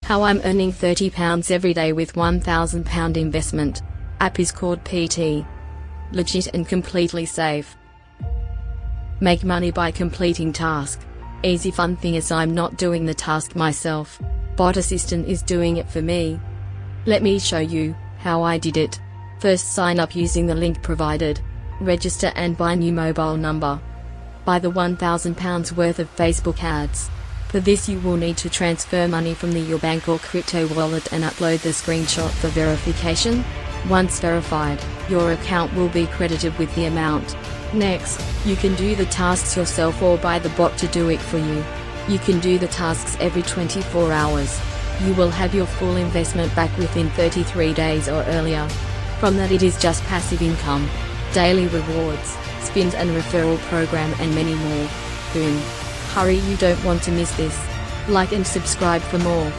How I'm earning £30 every day with £1,000 investment. App is called PT. Legit and completely safe. Make money by completing task. Easy fun thing is I'm not doing the task myself. Bot assistant is doing it for me. Let me show you how I did it. First, sign up using the link provided. Register and buy new mobile number. Buy the £1,000 worth of Facebook ads. For this you will need to transfer money from your bank or crypto wallet and upload the screenshot for verification. Once verified, your account will be credited with the amount. Next, you can do the tasks yourself or buy the bot to do it for you. You can do the tasks every 24 hours. You will have your full investment back within 33 days or earlier. From that it is just passive income, daily rewards, spins and referral program and many more. Boom. Hurry, you don't want to miss this. Like and subscribe for more.